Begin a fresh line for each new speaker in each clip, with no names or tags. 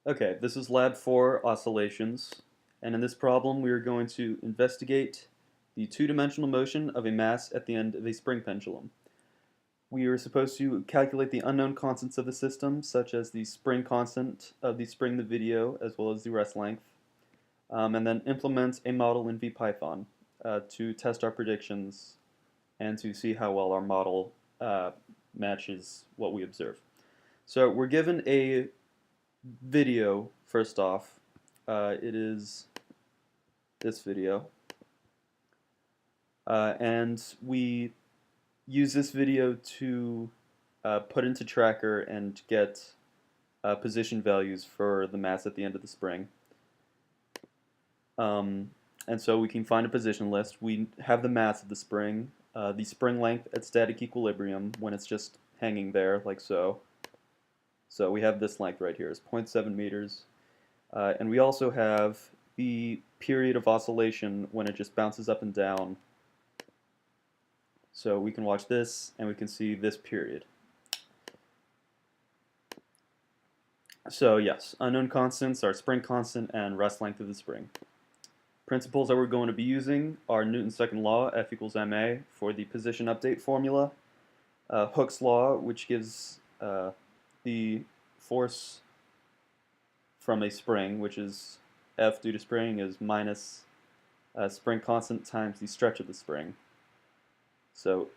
Okay, this is Lab 4 oscillations, and in this problem we are going to investigate the two-dimensional motion of a mass at the end of a spring pendulum. We are supposed to calculate the unknown constants of the system, such as the spring constant of the spring in the video, as well as the rest length, and then implement a model in VPython to test our predictions and to see how well our model matches what we observe. So we're given a video first off. It is this video. And we use this video to put into Tracker and get position values for the mass at the end of the spring. And so we can find a position list. We have the mass of the spring length at static equilibrium when it's just hanging there, like so. So we have this length right here, is 0.7 meters. And we also have the period of oscillation when it just bounces up and down. So we can watch this, and we can see this period. So yes, unknown constants are spring constant and rest length of the spring. Principles that we're going to be using are Newton's second law, F equals ma, for the position update formula. Hooke's law, which gives the force from a spring, which is F due to spring, is minus spring constant times the stretch of the spring. So,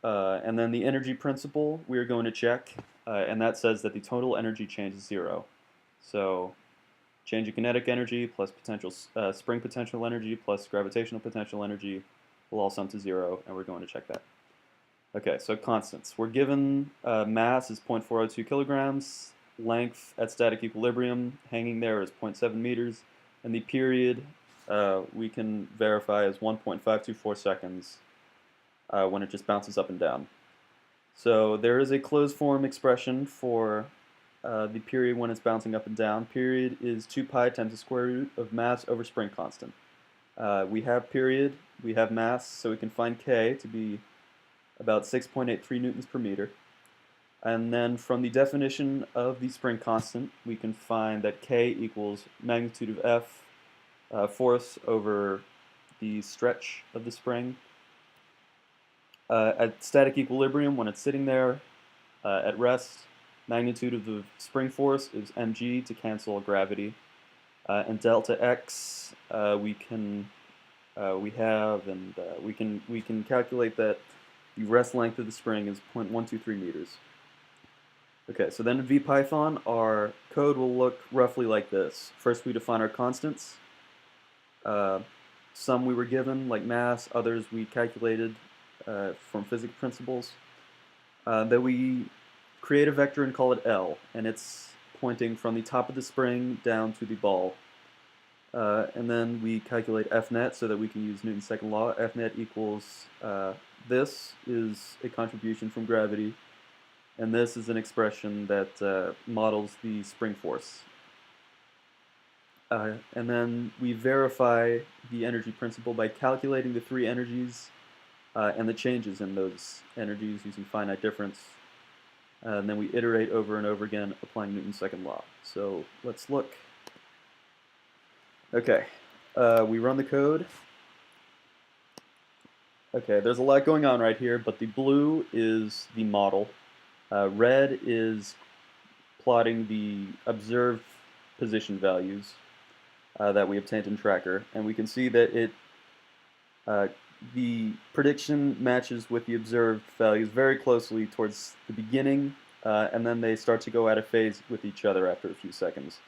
and then the energy principle we are going to check, and that says that the total energy change is zero. So, change of kinetic energy plus potential spring potential energy plus gravitational potential energy will all sum to zero, and we're going to check that. Okay, so constants. We're given mass is 0.402 kilograms, length at static equilibrium hanging there is 0.7 meters, and the period we can verify is 1.524 seconds when it just bounces up and down. So there is a closed form expression for the period when it's bouncing up and down. Period is 2 pi times the square root of mass over spring constant. We have period, we have mass, so we can find K to be about 6.83 newtons per meter. And then from the definition of the spring constant, we can find that K equals magnitude of F, force over the stretch of the spring. At static equilibrium, when it's sitting there at rest, magnitude of the spring force is mg to cancel gravity. And delta x we can calculate that the rest length of the spring is 0.123 meters. Okay, so then in VPython, our code will look roughly like this. First, we define our constants. Some we were given, like mass. Others we calculated from physics principles. Then we create a vector and call it L, and it's pointing from the top of the spring down to the ball. And then we calculate F net so that we can use Newton's second law. F net equals this is a contribution from gravity, and this is an expression that models the spring force. And then we verify the energy principle by calculating the three energies and the changes in those energies using finite difference. And then we iterate over and over again applying Newton's second law. So let's look. Okay, we run the code. Okay, there's a lot going on right here, but the blue is the model. Red is plotting the observed position values that we obtained in Tracker, and we can see that the prediction matches with the observed values very closely towards the beginning, and then they start to go out of phase with each other after a few seconds.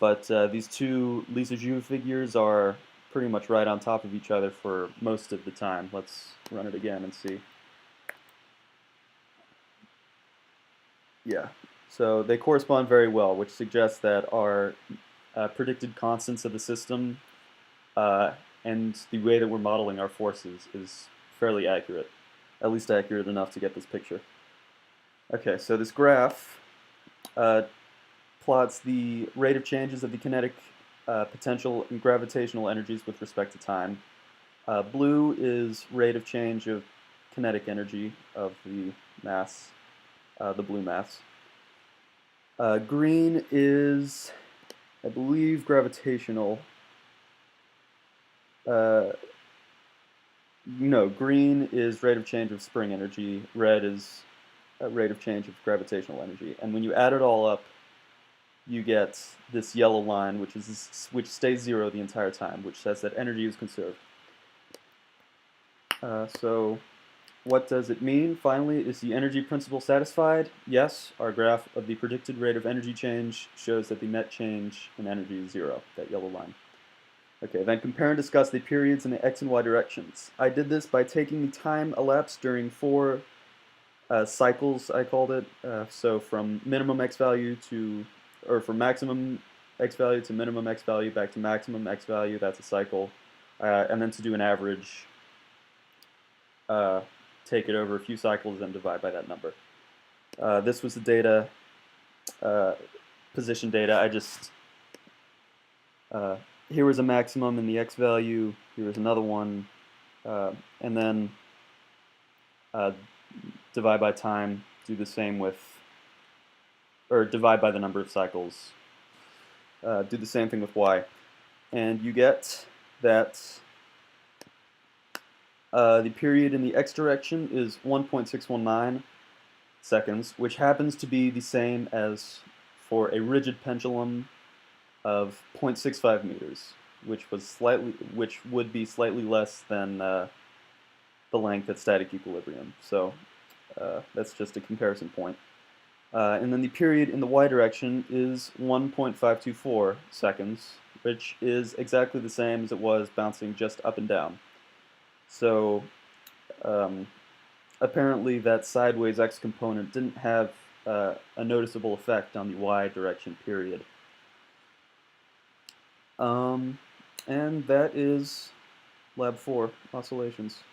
But these two Lissajous figures are pretty much right on top of each other for most of the time. Let's run it again and see. Yeah, so they correspond very well, which suggests that our predicted constants of the system and the way that we're modeling our forces is fairly accurate, at least accurate enough to get this picture. Okay, so this graph plots the rate of changes of the kinetic, potential, and gravitational energies with respect to time. Blue is rate of change of kinetic energy of the mass, the blue mass. Green is, I believe, gravitational. No, green is rate of change of spring energy. Red is rate of change of gravitational energy. And when you add it all up, you get this yellow line, which stays zero the entire time, which says that energy is conserved. So what does it mean? Finally, is the energy principle satisfied? Yes, our graph of the predicted rate of energy change shows that the net change in energy is zero, that yellow line. Okay, then compare and discuss the periods in the x and y directions. I did this by taking the time elapsed during 4 cycles, I called it. So from minimum x value to, or from maximum x value to minimum x value back to maximum x value, that's a cycle. And then to do an average, take it over a few cycles and divide by that number. This was the data, position data. I just, here was a maximum in the x value, here was another one, and then divide by time, do the same with, or divide by the number of cycles, do the same thing with y. And you get that the period in the x direction is 1.619 seconds, which happens to be the same as for a rigid pendulum of 0.65 meters, which would be slightly less than the length at static equilibrium. So that's just a comparison point. And then the period in the y direction is 1.524 seconds, which is exactly the same as it was bouncing just up and down. So apparently that sideways x component didn't have a noticeable effect on the y direction period. And that is Lab 4, oscillations.